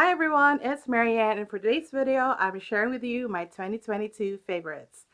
Hi everyone, it's Marianne, and for today's video, I'm sharing with you my 2022 favorites.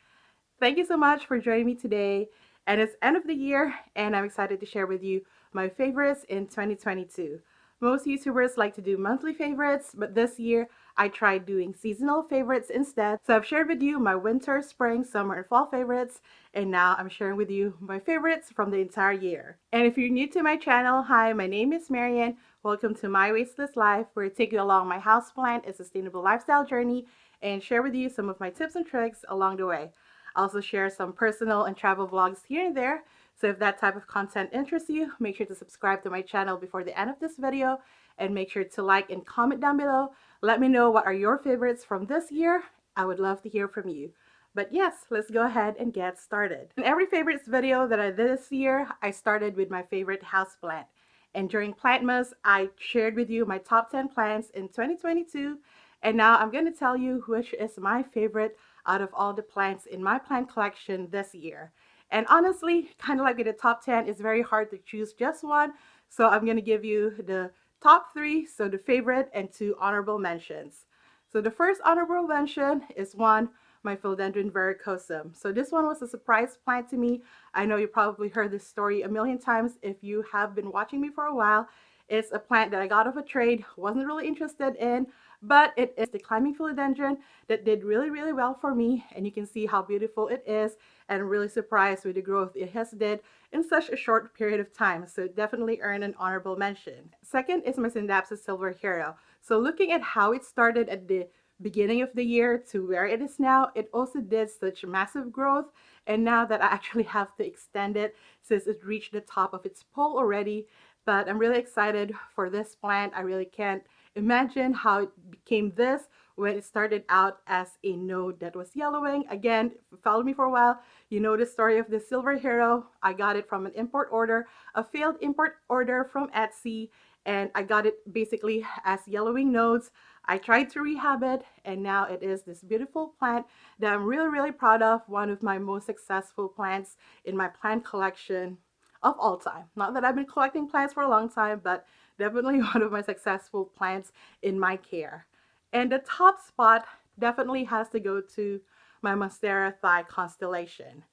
Thank you so much for joining me today, and it's end of the year, and I'm excited to share with you my favorites in 2022. Most YouTubers like to do monthly favorites, but this year I tried doing seasonal favorites instead. So I've shared with you my winter, spring, summer, and fall favorites, and now I'm sharing with you my favorites from the entire year. And if you're new to my channel, hi, my name is Marianne. Welcome to My Wasteless Life, where I take you along my houseplant and sustainable lifestyle journey and share with you some of my tips and tricks along the way. I also share some personal and travel vlogs here and there. So if that type of content interests you, make sure to subscribe to my channel before the end of this video, and make sure to like and comment down below. Let me know what are your favorites from this year. I would love to hear from you. But yes, let's go ahead and get started. In every favorites video that I did this year, I started with my favorite houseplant. And during Plantmas, I shared with you my top 10 plants in 2022. And now I'm going to tell you which is my favorite out of all the plants in my plant collection this year. And honestly, kind of like with the top 10, it's very hard to choose just one. So I'm going to give you the top 3, so the favorite, and 2 honorable mentions. So the first honorable mention is my Philodendron verrucosum. So this one was a surprise plant to me. I know you probably heard this story a million times if you have been watching me for a while. It's a plant that I got off a trade, wasn't really interested in, but it is the climbing philodendron that did really well for me, and you can see how beautiful it is, and I'm really surprised with the growth it has did in such a short period of time. So it definitely earned an honorable mention. Second is my Synapsis Silver Hero. So looking at how it started at the beginning of the year to where it is now, it also did such massive growth, and now that I actually have to extend it since it reached the top of its pole already. But I'm really excited for this plant. I really can't imagine how it became this when it started out as a node that was yellowing. Again, if you followed me for a while, you know the story of the Silver Hero. I got it from an import order, a failed import order from Etsy, and I got it basically as yellowing nodes. I tried to rehab it, and now it is this beautiful plant that I'm really proud of. One of my most successful plants in my plant collection of all time. Not that I've been collecting plants for a long time, but definitely one of my successful plants in my care. And the top spot definitely has to go to my Monstera Thigh constellation.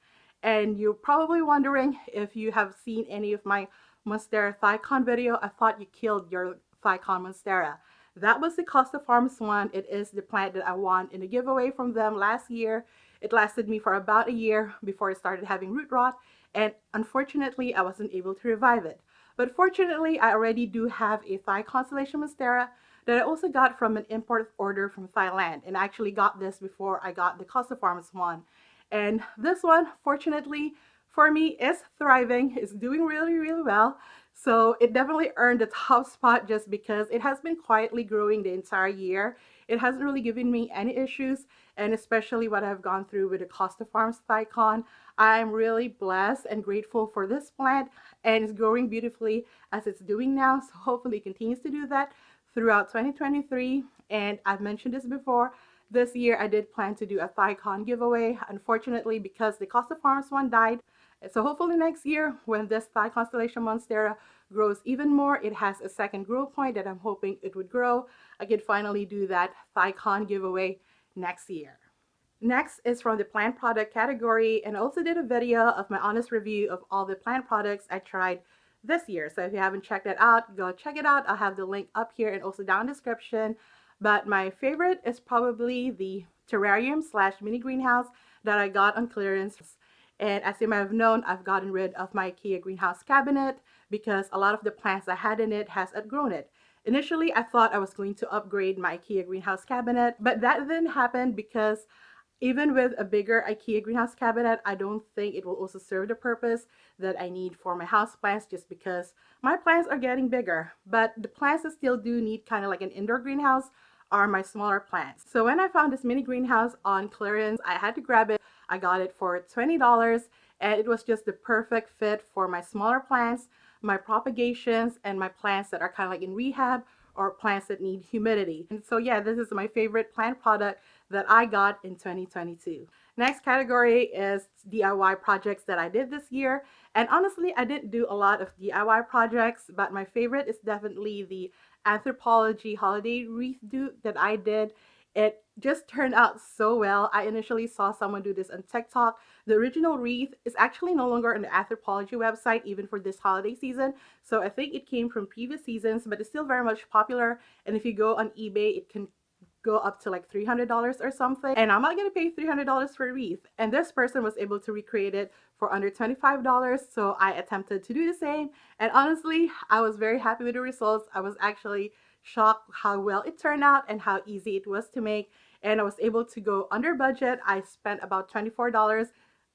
And you're probably wondering if you have seen any of my Monstera Thycon video. I thought you killed your Thycon Monstera. That was the Costa Farms one. It is the plant that I won in a giveaway from them last year. It lasted me for about a year before it started having root rot, and unfortunately I wasn't able to revive it. But fortunately, I already do have a Thigh constellation Monstera that I also got from an import order from Thailand, and I actually got this before I got the Costa Farms one. And this one, fortunately for me, is thriving. It's doing really well. So it definitely earned the top spot just because it has been quietly growing the entire year. It hasn't really given me any issues, and especially what I've gone through with the Costa Farms Thycon, I'm really blessed and grateful for this plant, and it's growing beautifully as it's doing now. So hopefully it continues to do that throughout 2023. And I've mentioned this before, this year I did plan to do a Thycon giveaway. Unfortunately, because the Costa Farms one died. So hopefully next year, when this Thigh constellation Monstera grows even more, it has a second grow point that I'm hoping it would grow, I could finally do that Thycon giveaway next year. Next is from the plant product category, and I also did a video of my honest review of all the plant products I tried this year. So if you haven't checked that out, go check it out. I'll have the link up here and also down in the description. But my favorite is probably the terrarium / mini greenhouse that I got on clearance. And as you might have known, I've gotten rid of my IKEA greenhouse cabinet because a lot of the plants I had in it has outgrown it. Initially, I thought I was going to upgrade my IKEA greenhouse cabinet, but that didn't happen because even with a bigger IKEA greenhouse cabinet, I don't think it will also serve the purpose that I need for my house plants, just because my plants are getting bigger. But the plants that still do need kind of like an indoor greenhouse are my smaller plants. So when I found this mini greenhouse on clearance, I had to grab it. I got it for $20, and it was just the perfect fit for my smaller plants, my propagations, and my plants that are kind of like in rehab or plants that need humidity. And so yeah, this is my favorite plant product that I got in 2022. Next category is DIY projects that I did this year. And honestly, I didn't do a lot of DIY projects, but my favorite is definitely the anthropology holiday wreath do that I did. It just turned out so well. I initially saw someone do this on TikTok. The original wreath is actually no longer on the anthropology website, even for this holiday season. So I think it came from previous seasons, but it's still very much popular. And if you go on eBay, it can go up to like $300 or something. And I'm not gonna pay $300 for a wreath. And this person was able to recreate it for under $25. So I attempted to do the same. And honestly, I was very happy with the results. I was actually shocked how well it turned out and how easy it was to make. And I was able to go under budget. I spent about $24.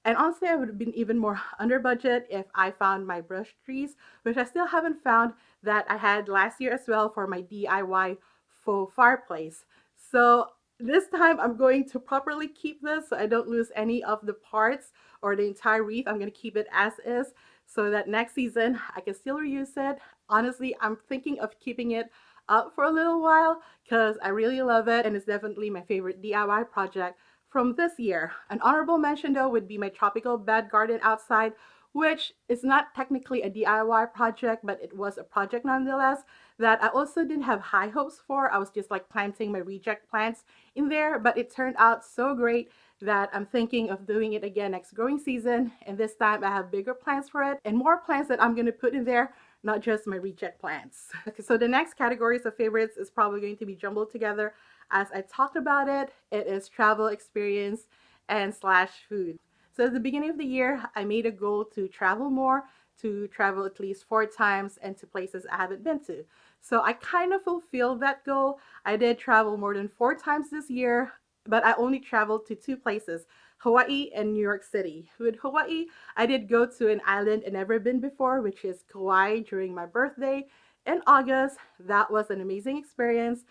And honestly, I would have been even more under budget if I found my brush trees, which I still haven't found, that I had last year as well for my DIY faux fireplace. So this time I'm going to properly keep this so I don't lose any of the parts or the entire wreath. I'm going to keep it as is so that next season I can still reuse it. Honestly, I'm thinking of keeping it up for a little while because I really love it and it's definitely my favorite DIY project from this year. An honorable mention though would be my tropical bed garden outside, which is not technically a DIY project, but it was a project nonetheless that I also didn't have high hopes for. I was just like planting my reject plants in there, but it turned out so great that I'm thinking of doing it again next growing season. And this time I have bigger plants for it and more plants that I'm going to put in there, not just my reject plants. Okay, so the next categories of favorites is probably going to be jumbled together. As I talked about it, it is travel experience and slash food. So at the beginning of the year, I made a goal to travel more, to travel at least 4 times and to places I haven't been to. So I kind of fulfilled that goal. I did travel more than 4 times this year, but I only traveled to 2 places, Hawaii and New York City. With Hawaii, I did go to an island I've never been before, which is Kauai, during my birthday in August. That was an amazing experience.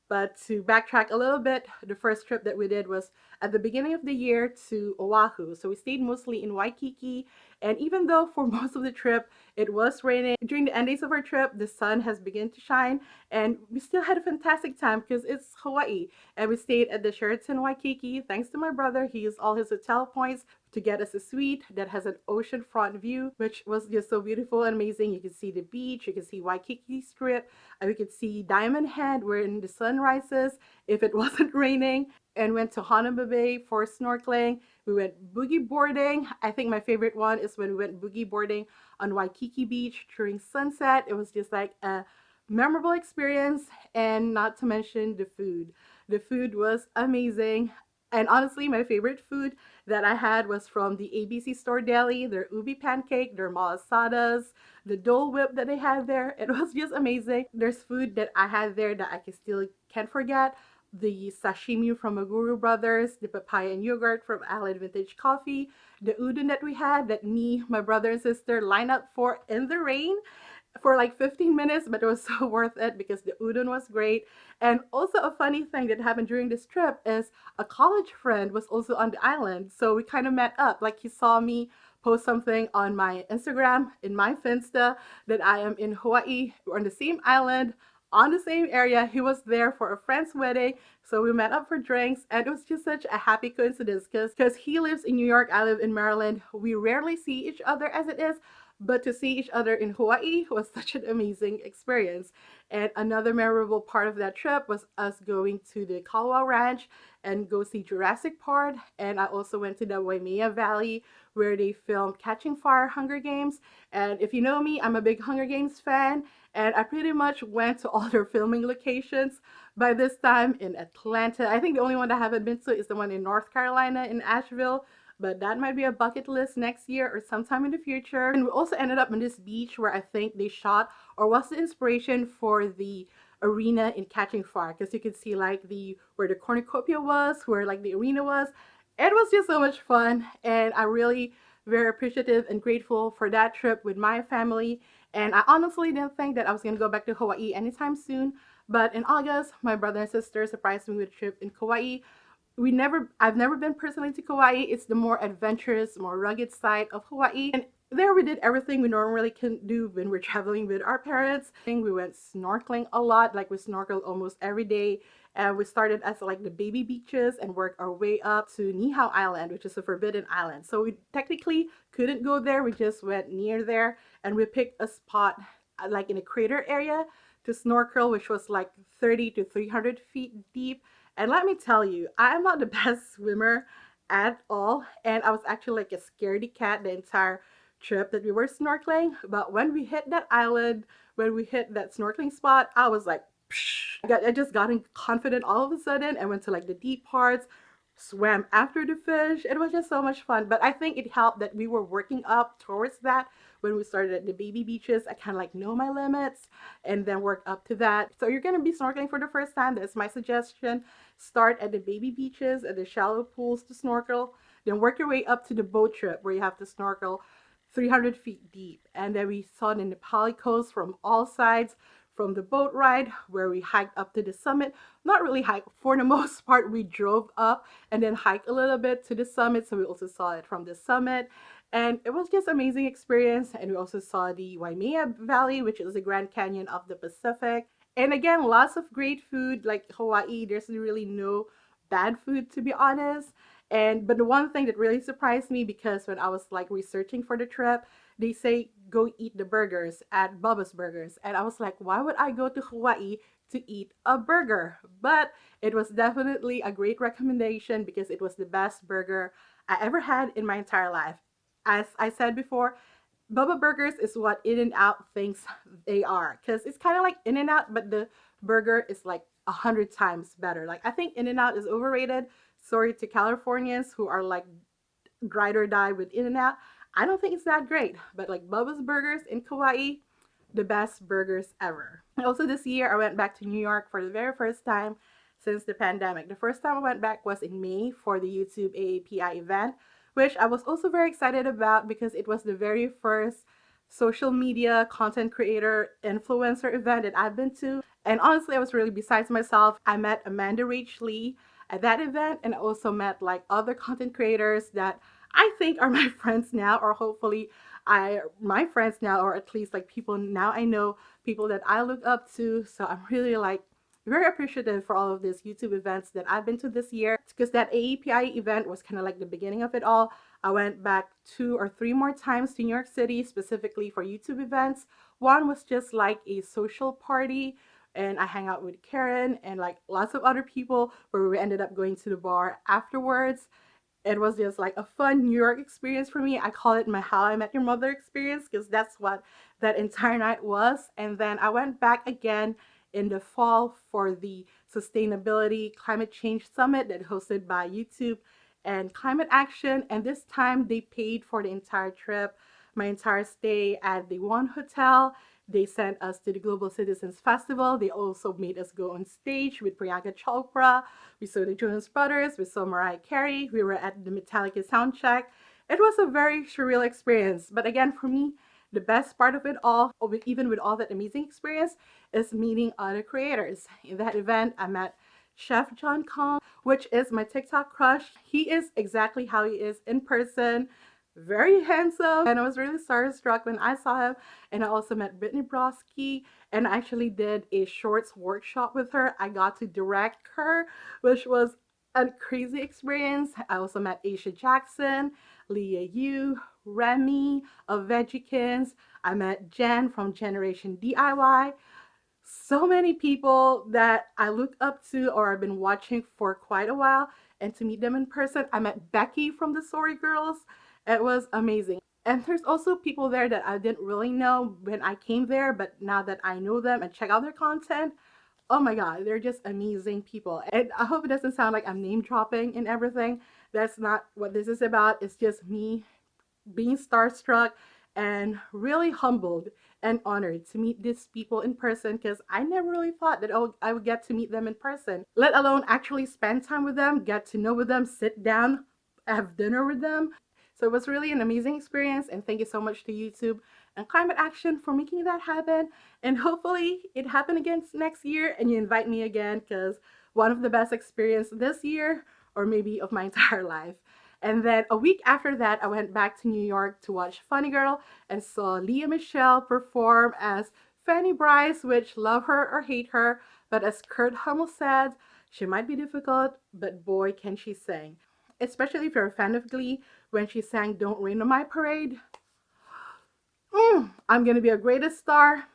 But to backtrack a little bit, the first trip that we did was at the beginning of the year to Oahu. So we stayed mostly in Waikiki. And even though for most of the trip it was raining, during the end days of our trip, the sun has begun to shine. And we still had a fantastic time because it's Hawaii. And we stayed at the Sheraton Waikiki. Thanks to my brother, he used all his hotel points to get us a suite that has an oceanfront view, which was just so beautiful and amazing. You can see the beach, you can see Waikiki Strip, and we could see Diamond Head where the sun rises if it wasn't raining, and went to Hanama Bay for snorkeling. We went boogie boarding. I think my favorite one is when we went boogie boarding on Waikiki Beach during sunset. It was just like a memorable experience, and not to mention the food. The food was amazing. And honestly, my favorite food that I had was from the ABC Store Deli, their ubi pancake, their malasadas, the Dole Whip that they had there. It was just amazing. There's food that I had there that I can still can't forget. The sashimi from Maguru Brothers, the papaya and yogurt from Allied Vintage Coffee, the udon that we had that me, my brother and sister lined up for in the rain for like 15 minutes, but it was so worth it because the udon was great. And also a funny thing that happened during this trip is a college friend was also on the island. So we kind of met up. Like he saw me post something on my Instagram, in my Finsta, that I am in Hawaii. We're on the same island, on the same area. He was there for a friend's wedding. So we met up for drinks, and it was just such a happy coincidence because he lives in New York, I live in Maryland. We rarely see each other as it is, but to see each other in Hawaii was such an amazing experience. And another memorable part of that trip was us going to the Kalwa Ranch and go see Jurassic Park. And I also went to the Waimea Valley where they filmed Catching Fire Hunger Games. And if you know me, I'm a big Hunger Games fan. And I pretty much went to all their filming locations by this time in Atlanta. I think the only one I haven't been to is the one in North Carolina in Asheville, but that might be a bucket list next year or sometime in the future. And we also ended up on this beach where I think they shot or was the inspiration for the arena in Catching Fire, because you could see like where the cornucopia was, where like the arena was. It was just so much fun, and I really very appreciative and grateful for that trip with my family. And I honestly didn't think that I was going to go back to Hawaii anytime soon, but in August my brother and sister surprised me with a trip in Kauai. I've never been personally to Kauai. It's the more adventurous, more rugged side of Hawaii. And there we did everything we normally can do when we're traveling with our parents. We went snorkeling a lot, like we snorkeled almost every day. And we started as like the baby beaches and worked our way up to Nihao Island, which is a forbidden island. So we technically couldn't go there. We just went near there and we picked a spot like in a crater area to snorkel, which was like 30 to 300 feet deep. And let me tell you, I am not the best swimmer at all. And I was actually like a scaredy cat the entire trip that we were snorkeling. But when we hit that island, when we hit that snorkeling spot, I was like, I just got confident all of a sudden and went to like the deep parts, swam after the fish. It was just so much fun. But I think it helped that we were working up towards that when we started at the baby beaches. I kind of like know my limits and then work up to that. So you're going to be snorkeling for the first time. That's my suggestion. Start at the baby beaches, at the shallow pools to snorkel. Then work your way up to the boat trip where you have to snorkel 300 feet deep. And then we saw the Nepali coast from all sides from the boat ride where we hiked up to the summit. Not really hiked, for the most part we drove up and then hiked a little bit to the summit, so we also saw it from the summit. And it was just amazing experience. And we also saw the Waimea Valley, which is the Grand Canyon of the Pacific. And again, lots of great food. Like Hawaii, there's really no bad food, to be honest. But the one thing that really surprised me, because when I was like researching for the trip, they say go eat the burgers at Bubba's Burgers. And I was like, why would I go to Hawaii to eat a burger? But it was definitely a great recommendation because it was the best burger I ever had in my entire life. As I said before, Bubba Burgers is what In-N-Out thinks they are, because it's kind of like In-N-Out, but the burger is like 100 times better. Like, I think In-N-Out is overrated. Sorry to Californians who are like ride or die with In-N-Out. I don't think it's that great, but like Bubba's Burgers in Kauai, the best burgers ever. Also this year, I went back to New York for the very first time since the pandemic. The first time I went back was in May for the YouTube AAPI event, which I was also very excited about because it was the very first social media content creator influencer event that I've been to. And honestly, I was really besides myself. I met Amanda Rach Lee at that event, and I also met like other content creators that I think are my friends now, or hopefully my friends now, or at least like people now I know, people that I look up to. So I'm really like very appreciative for all of these YouTube events that I've been to this year, because that AAPI event was kind of like the beginning of it all. I went back 2 or 3 more times to New York City specifically for YouTube events. One was just like a social party, and I hang out with Karen and like lots of other people where we ended up going to the bar afterwards. It was just like a fun New York experience for me. I call it my How I Met Your Mother experience, because that's what that entire night was. And then I went back again in the fall for the Sustainability Climate Change Summit that hosted by YouTube and Climate Action. And this time they paid for the entire trip, my entire stay at the One Hotel. They sent us to the Global Citizens Festival. They also made us go on stage with Priyanka Chopra. We saw the Jonas Brothers. We saw Mariah Carey. We were at the Metallica soundcheck. It was a very surreal experience. But again, for me, the best part of it all, even with all that amazing experience, is meeting other creators. In that event, I met Chef John Kong, which is my TikTok crush. He is exactly how he is in person. Very handsome, and I was really starstruck when I saw him. And I also met Brittany Broski, and I actually did a shorts workshop with her. I got to direct her, which was a crazy experience. I also met Aisha Jackson, Leah Yu, Remy of Veggiekins. I met Jen from Generation DIY. So many people that I look up to or I've been watching for quite a while, and to meet them in person. I met Becky from the Sorry Girls. It was amazing. And there's also people there that I didn't really know when I came there, but now that I know them and check out their content, oh my god, they're just amazing people. And I hope it doesn't sound like I'm name dropping and everything. That's not what this is about. It's just me being starstruck and really humbled and honored to meet these people in person, because I never really thought that I would get to meet them in person, let alone actually spend time with them, get to know with them, sit down, have dinner with them. So it was really an amazing experience, and thank you so much to YouTube and Climate Action for making that happen. And hopefully it happen again next year and you invite me again, because one of the best experiences this year, or maybe of my entire life. And then a week after that, I went back to New York to watch Funny Girl and saw Leah Michelle perform as Fanny Bryce, which love her or hate her, but as Kurt Hummel said, She might be difficult, but boy, can she sing. Especially if you're a fan of Glee, when she sang Don't Rain on My Parade. I'm gonna be a greatest star.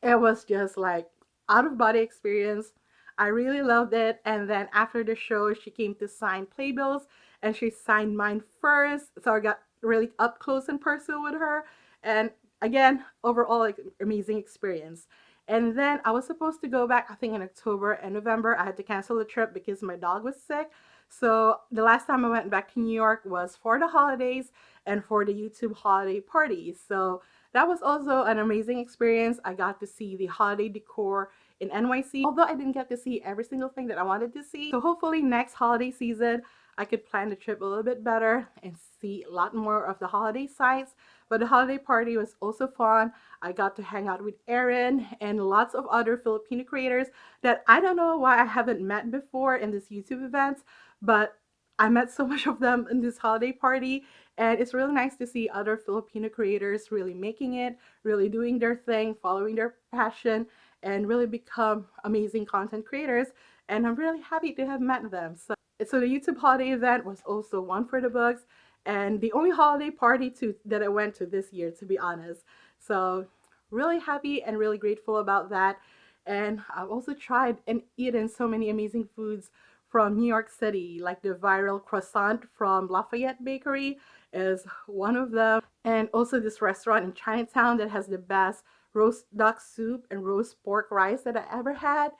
It was just like out of body experience. I really loved it. And then after the show, she came to sign playbills and she signed mine first. So I got really up close and personal with her. And again, overall, like amazing experience. And then I was supposed to go back, I think in October and November. I had to cancel the trip because my dog was sick. So the last time I went back to New York was for the holidays and for the YouTube holiday party. So that was also an amazing experience. I got to see the holiday decor in NYC, although I didn't get to see every single thing that I wanted to see. So hopefully next holiday season, I could plan the trip a little bit better and see a lot more of the holiday sites. But the holiday party was also fun. I got to hang out with Erin and lots of other Filipino creators that I don't know why I haven't met before in this YouTube event, but I met so much of them in this holiday party, and it's really nice to see other Filipino creators really making it, really doing their thing, following their passion, and really become amazing content creators. And I'm really happy to have met them. So the YouTube holiday event was also one for the books, and the only holiday party that I went to this year, to be honest. So really happy and really grateful about that. And I've also tried and eaten so many amazing foods from New York City, like the viral croissant from Lafayette Bakery is one of them. And also this restaurant in Chinatown that has the best roast duck soup and roast pork rice that I ever had.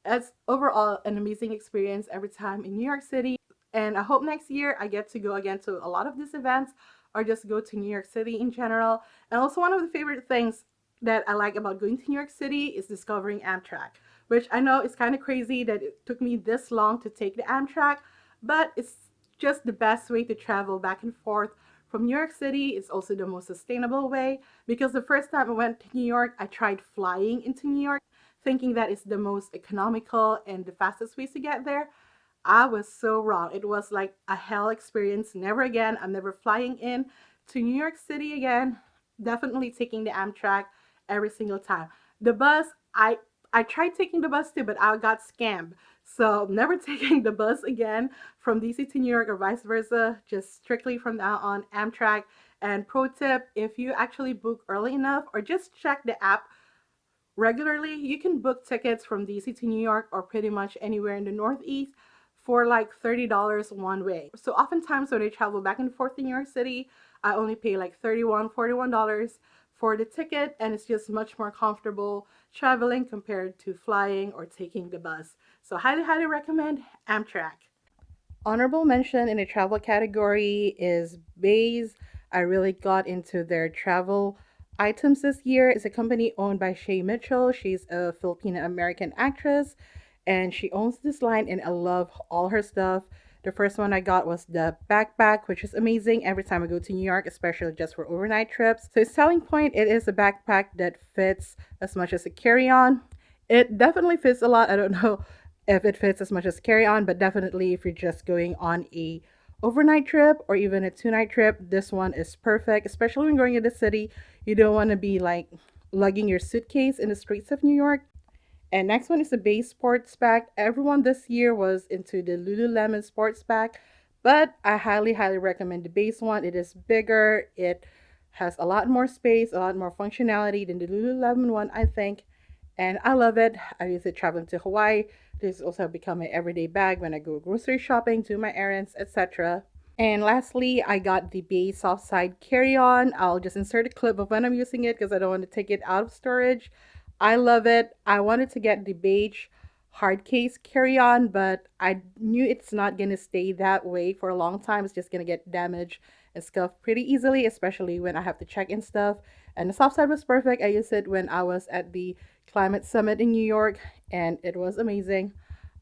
It's overall an amazing experience every time in New York City. And I hope next year I get to go again to a lot of these events or just go to New York City in general. And also one of the favorite things that I like about going to New York City is discovering Amtrak, which I know is kind of crazy that it took me this long to take the Amtrak, but it's just the best way to travel back and forth from New York City. It's also the most sustainable way, because the first time I went to New York, I tried flying into New York, thinking that it's the most economical and the fastest ways to get there. I was so wrong. It was like a hell experience. Never again. I'm never flying in to New York City again. Definitely taking the Amtrak every single time. The bus, I tried taking the bus too, but I got scammed. So never taking the bus again from DC to New York or vice versa. Just strictly from now on Amtrak. And pro tip, if you actually book early enough or just check the app regularly, you can book tickets from DC to New York or pretty much anywhere in the Northeast for like $30 one way. So oftentimes when I travel back and forth to New York City, I only pay like $41 for the ticket, and it's just much more comfortable traveling compared to flying or taking the bus. So highly recommend Amtrak. Honorable mention in the travel category is Baze. I really got into their travel items this year. It's a company owned by Shay Mitchell. She's a Filipino American actress and she owns this line, and I love all her stuff. The first one I got was the backpack, which is amazing every time I go to New York, especially just for overnight trips. So its selling point, it is a backpack that fits as much as a carry-on. It definitely fits a lot. I don't know if it fits as much as carry-on, but definitely if you're just going on a overnight trip or even a 2-night trip, this one is perfect, especially when going to the city. You don't want to be like lugging your suitcase in the streets of New York. And next one is the Base Sports Bag. Everyone this year was into the Lululemon Sports Bag, but I highly recommend the Base one. It is bigger. It has a lot more space, a lot more functionality than the Lululemon one, I think. And I love it. I use it traveling to Hawaii. This also become my everyday bag when I go grocery shopping, do my errands, etc. And lastly, I got the Base Soft Side Carry-On. I'll just insert a clip of when I'm using it because I don't want to take it out of storage. I love it. I wanted to get the beige hard case carry-on, but I knew it's not going to stay that way for a long time. It's just going to get damaged and scuffed pretty easily, especially when I have to check in stuff. And the soft side was perfect. I used it when I was at the Climate Summit in New York, and it was amazing.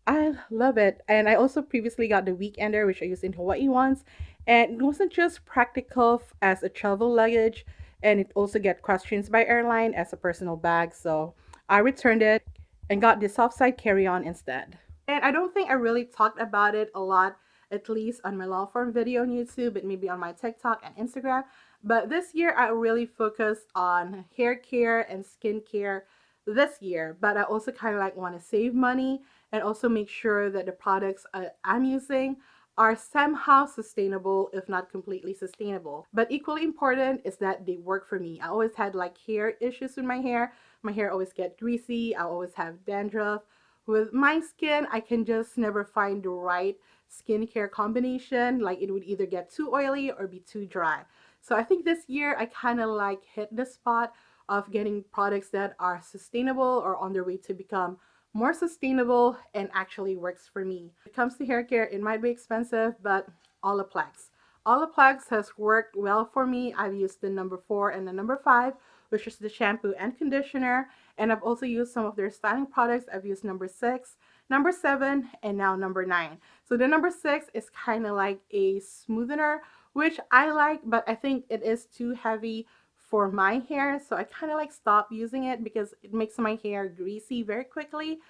I love it. And I also previously got the Weekender, which I used in Hawaii once. And it wasn't just practical as a travel luggage, and it also get questions by airline as a personal bag. So I returned it and got the soft side carry-on instead. And I don't think I really talked about it a lot, at least on my long form video on YouTube, but maybe on my TikTok and Instagram. But this year I really focused on hair care and skincare this year, but I also kind of like want to save money and also make sure that the products I'm using are somehow sustainable, if not completely sustainable. But equally important is that they work for me. I always had like hair issues with my hair. My hair always get greasy. I always have dandruff. With my skin, I can just never find the right skincare combination. Like it would either get too oily or be too dry. So I think this year I kind of like hit the spot of getting products that are sustainable or on their way to become more sustainable and actually works for me. When it comes to hair care, it might be expensive, but olaplex. Olaplex has worked well for me. I've used the number 4 and the number 5, which is the shampoo and conditioner. And I've also used some of their styling products. I've used number 6, number 7, and now number 9. So the number 6 is kind of like a smoothener, which I like, but I think it is too heavy for my hair, so I kind of like stop using it because it makes my hair greasy very quickly.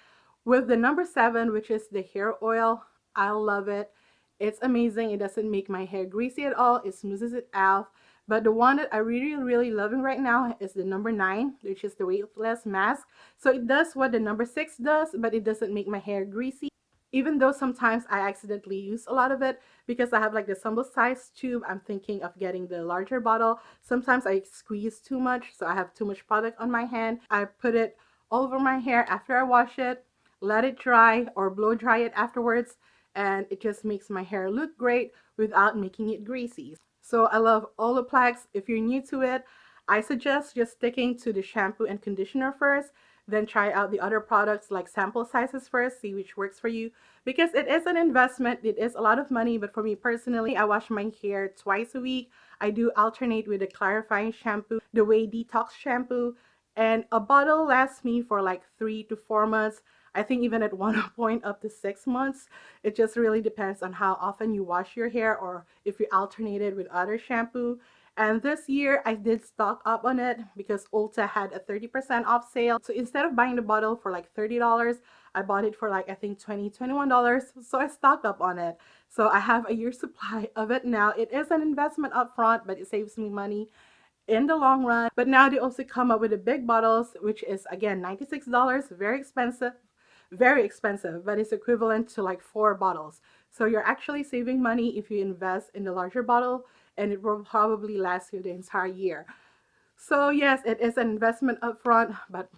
With the number 7, which is the hair oil, I love it. It's amazing. It doesn't make my hair greasy at all. It smooths it out. But the one that I really loving right now is the number 9, which is the weightless mask. So it does what the number 6 does, but it doesn't make my hair greasy. Even though sometimes I accidentally use a lot of it because I have like the sumble size tube, I'm thinking of getting the larger bottle. Sometimes I squeeze too much, so I have too much product on my hand. I put it all over my hair after I wash it, let it dry or blow dry it afterwards, and it just makes my hair look great without making it greasy. So I love olaplex. If you're new to it, I suggest just sticking to the shampoo and conditioner first, then try out the other products like sample sizes first, see which works for you, because it is an investment. It is a lot of money, but for me personally, I wash my hair twice a week. I do alternate with a clarifying shampoo, the Way Detox shampoo, and a bottle lasts me for like 3 to 4 months. I think even at one point up to 6 months. It just really depends on how often you wash your hair or if you alternate it with other shampoo. And this year I did stock up on it because Ulta had a 30% off sale. So instead of buying the bottle for like $30, I bought it for like I think $21. So I stocked up on it. So I have a year's supply of it now. It is an investment up front, but it saves me money in the long run. But now they also come up with the big bottles, which is again $96, very expensive, but it's equivalent to like 4 bottles. So you're actually saving money if you invest in the larger bottle, and it will probably last you the entire year. So yes, it is an investment upfront, but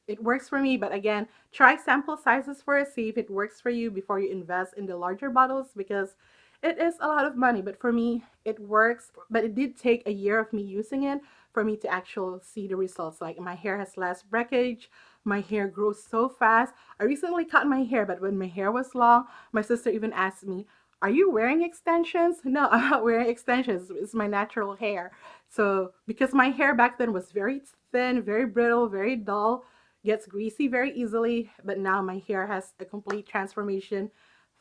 it works for me. But again, try sample sizes first, see if it works for you before you invest in the larger bottles, because it is a lot of money. But for me, it works. But it did take a year of me using it for me to actually see the results. Like my hair has less breakage, my hair grows so fast. I recently cut my hair, but when my hair was long, my sister even asked me, "Are you wearing extensions?" No, I'm not wearing extensions. It's my natural hair. So because my hair back then was very thin, very brittle, very dull, gets greasy very easily, but now my hair has a complete transformation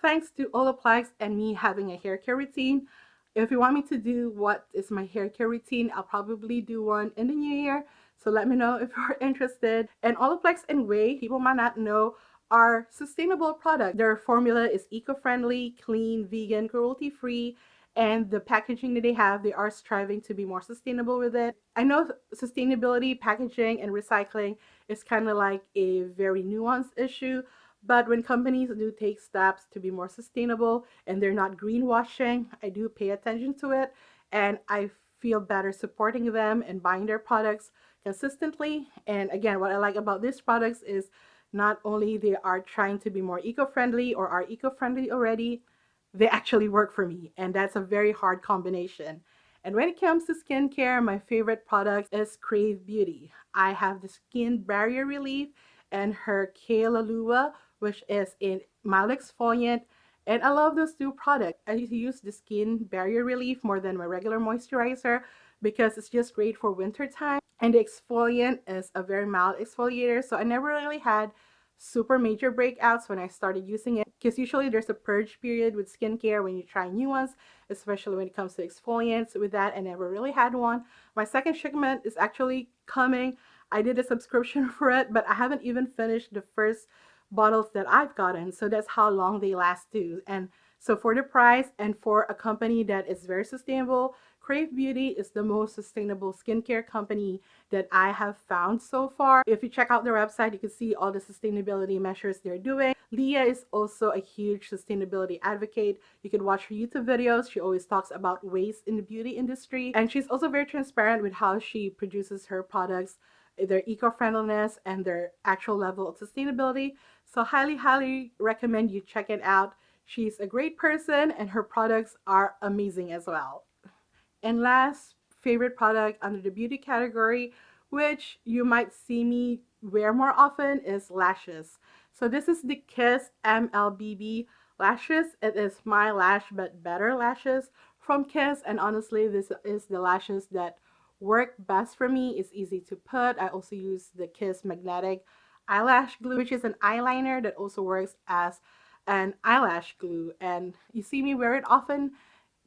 thanks to olaplex and me having a hair care routine. If you want me to do what is my hair care routine, I'll probably do one in the new year. So let me know if you're interested. And olaplex and Whey, people might not know, are sustainable products. Their formula is eco-friendly, clean, vegan, cruelty-free, and the packaging that they have, they are striving to be more sustainable with it. I know sustainability, packaging, and recycling is kind of like a very nuanced issue, but when companies do take steps to be more sustainable and they're not greenwashing, I do pay attention to it, and I feel better supporting them and buying their products consistently. And again, what I like about these products is not only they are trying to be more eco-friendly or are eco-friendly already, they actually work for me, and that's a very hard combination. And when it comes to skincare, my favorite product is Crave Beauty. I have the Skin Barrier Relief and her Kalalua, which is a mild exfoliant, and I love those two products. I use the Skin Barrier Relief more than my regular moisturizer because it's just great for winter time, and the exfoliant is a very mild exfoliator, so I never really had super major breakouts when I started using it, because usually there's a purge period with skincare when you try new ones, especially when it comes to exfoliants. With that, I never really had one. My second shipment is actually coming. I did a subscription for it, but I haven't even finished the first bottles that I've gotten, so that's how long they last too. And so for the price and for a company that is very sustainable, Crave Beauty is the most sustainable skincare company that I have found so far. If you check out their website, you can see all the sustainability measures they're doing. Leah is also a huge sustainability advocate. You can watch her YouTube videos. She always talks about waste in the beauty industry. And she's also very transparent with how she produces her products, their eco-friendliness, and their actual level of sustainability. So highly recommend you check it out. She's a great person and her products are amazing as well. And last favorite product under the beauty category, which you might see me wear more often, is lashes. So this is the Kiss MLBB lashes. It is my lash but better lashes from Kiss, and honestly this is the lashes that work best for me. It's easy to put. I also use the Kiss magnetic eyelash glue, which is an eyeliner that also works as an eyelash glue, and you see me wear it often.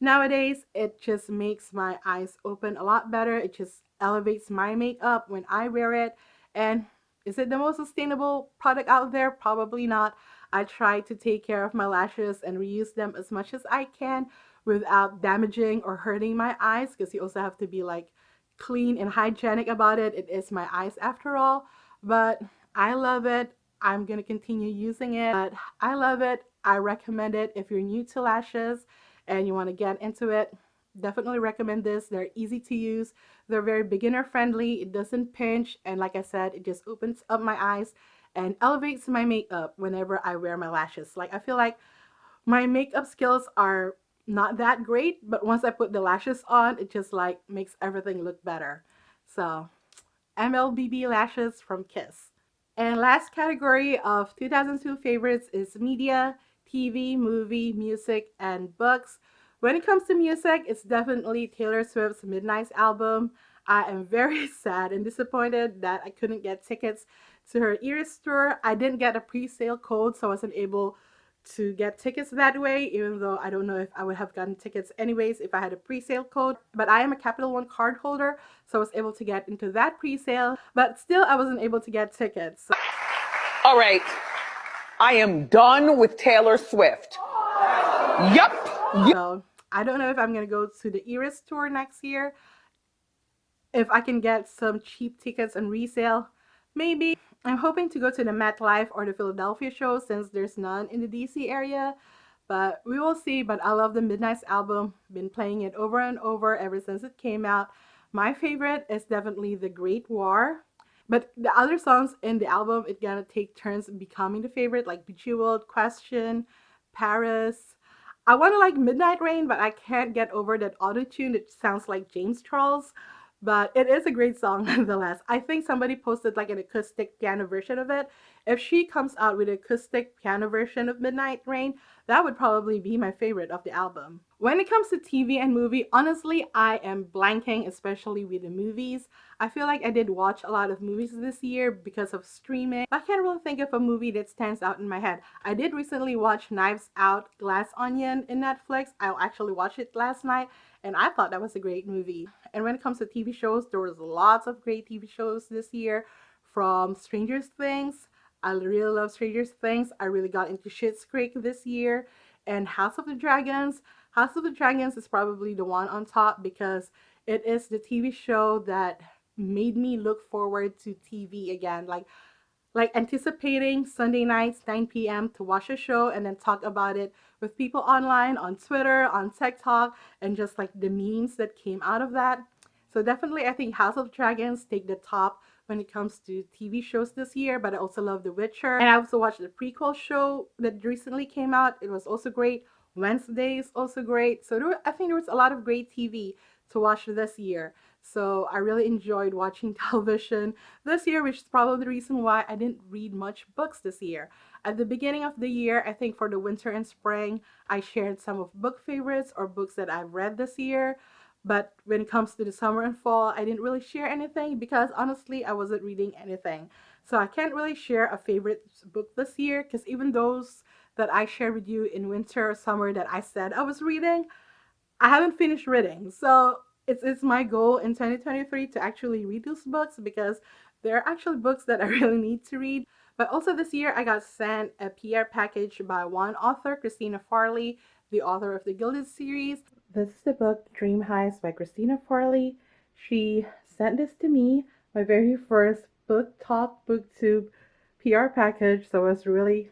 Nowadays, it just makes my eyes open a lot better. It just elevates my makeup when I wear it. And is it the most sustainable product out there? Probably not. I try to take care of my lashes and reuse them as much as I can without damaging or hurting my eyes, because you also have to be like clean and hygienic about it. It is my eyes after all. But I love it. I'm going to continue using it. But I love it. I recommend it if you're new to lashes and you want to get into it. Definitely recommend this. They're easy to use. They're very beginner friendly. It doesn't pinch, and like I said, it just opens up my eyes and elevates my makeup whenever I wear my lashes. Like, I feel like my makeup skills are not that great, but once I put the lashes on, it just like makes everything look better. So MLBB lashes from Kiss. And last category of 2002 favorites is media, TV, movie, music, and books. When it comes to music, it's definitely Taylor Swift's Midnight's album. I am very sad and disappointed that I couldn't get tickets to her Eras tour. I didn't get a pre-sale code, so I wasn't able to get tickets that way, even though I don't know if I would have gotten tickets anyways if I had a pre-sale code. But I am a Capital One card holder, so I was able to get into that pre-sale, but still I wasn't able to get tickets. So. All right, I am done with Taylor Swift. Yup. So I don't know if I'm gonna go to the Eras tour next year. If I can get some cheap tickets on resale, maybe. I'm hoping to go to the MetLife or the Philadelphia show since there's none in the DC area, but we will see. But I love the Midnight's album. Been playing it over and over ever since it came out. My favorite is definitely The Great War, but the other songs in the album, it gonna take turns becoming the favorite, like Bejeweled, Question, Paris. I want to like Midnight Rain, but I can't get over that auto-tune. It sounds like James Charles. But it is a great song nonetheless. I think somebody posted like an acoustic piano version of it. If she comes out with an acoustic piano version of Midnight Rain, that would probably be my favorite of the album. When it comes to TV and movie, honestly, I am blanking, especially with the movies. I feel like I did watch a lot of movies this year because of streaming. I can't really think of a movie that stands out in my head. I did recently watch Knives Out, Glass Onion in Netflix. I actually watched it last night, and I thought that was a great movie. And when it comes to TV shows, there was lots of great TV shows this year, from Stranger Things. I really love Stranger Things. I really got into Schitt's Creek this year. And House of the Dragons. House of the Dragons is probably the one on top because it is the TV show that made me look forward to TV again. Like anticipating Sunday nights 9 p.m. to watch a show and then talk about it with people online, on Twitter, on TikTok, and just like the memes that came out of that. So definitely I think House of Dragons take the top when it comes to TV shows this year, but I also love The Witcher. And I also watched the prequel show that recently came out. It was also great. Wednesday is also great. So I think there was a lot of great TV to watch this year. So I really enjoyed watching television this year, which is probably the reason why I didn't read much books this year. At the beginning of the year, I think for the winter and spring, I shared some of book favorites or books that I've read this year. But when it comes to the summer and fall, I didn't really share anything because honestly, I wasn't reading anything. So I can't really share a favorite book this year because even those that I shared with you in winter or summer that I said I was reading, I haven't finished reading. So it's my goal in 2023 to actually read those books because they're actually books that I really need to read. But also this year, I got sent a PR package by one author, Christina Farley, the author of the Gilded series. This is the book Dream Highs by Christina Farley. She sent this to me, my very first booktube PR package, so I was really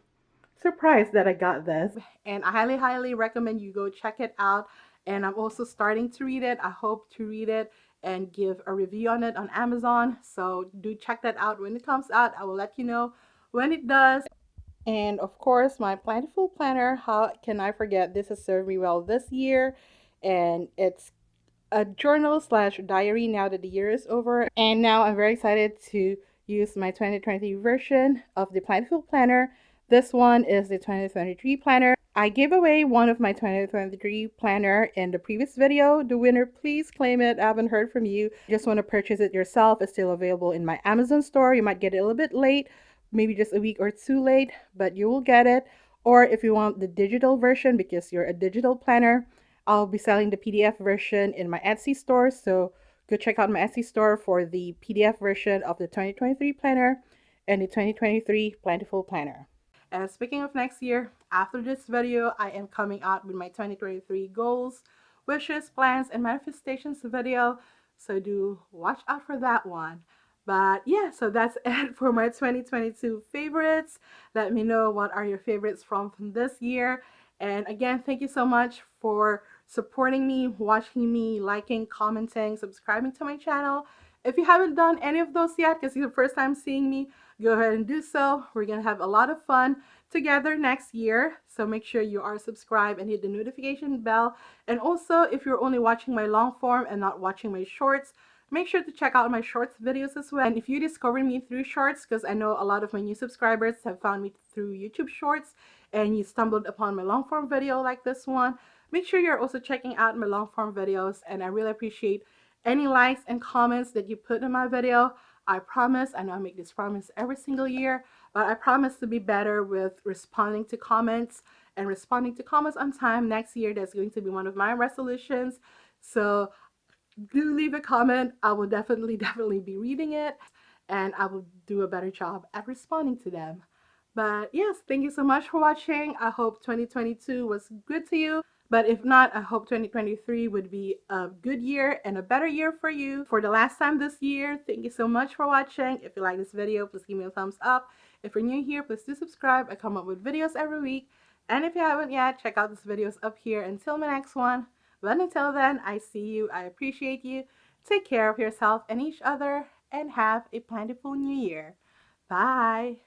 surprised that I got this. And I highly recommend you go check it out. And I'm also starting to read it. I hope to read it and give a review on it on Amazon. So do check that out when it comes out. I will let you know when it does. And of course, my Plantiful planner. How can I forget? This has served me well this year. And it's a journal slash diary now that the year is over. And now I'm very excited to use my 2020 version of the Plantiful planner. This one is the 2023 planner. I gave away one of my 2023 planner in the previous video. The winner, please claim it. I haven't heard from you. Just want to purchase it yourself. It's still available in my Amazon store. You might get it a little bit late, maybe just a week or two late, but you will get it. Or if you want the digital version because you're a digital planner, I'll be selling the PDF version in my Etsy store, so go check out my Etsy store for the PDF version of the 2023 planner and the 2023 Plantiful planner. And speaking of next year, after this video, I am coming out with my 2023 goals, wishes, plans, and manifestations video, so do watch out for that one. But yeah, so that's it for my 2022 favorites. Let me know what are your favorites from this year. And again, thank you so much for supporting me, watching me, liking, commenting, subscribing to my channel. If you haven't done any of those yet, because it's your first time seeing me, go ahead and do so. We're going to have a lot of fun together next year. So make sure you are subscribed and hit the notification bell. And also, if you're only watching my long form and not watching my shorts, make sure to check out my shorts videos as well. And if you discover me through shorts, because I know a lot of my new subscribers have found me through YouTube shorts, and you stumbled upon my long form video like this one, make sure you're also checking out my long form videos. And I really appreciate any likes and comments that you put in my video. I promise, I know I make this promise every single year, but I promise to be better with responding to comments and responding to comments on time. Next year, that's going to be one of my resolutions. So do leave a comment. I will definitely be reading it, and I will do a better job at responding to them. But yes, thank you so much for watching. I hope 2022 was good to you. But if not, I hope 2023 would be a good year and a better year for you. For the last time this year, thank you so much for watching. If you like this video, please give me a thumbs up. If you're new here, please do subscribe. I come up with videos every week. And if you haven't yet, check out these videos up here until my next one. But until then, I see you. I appreciate you. Take care of yourself and each other, and have a plentiful new year. Bye.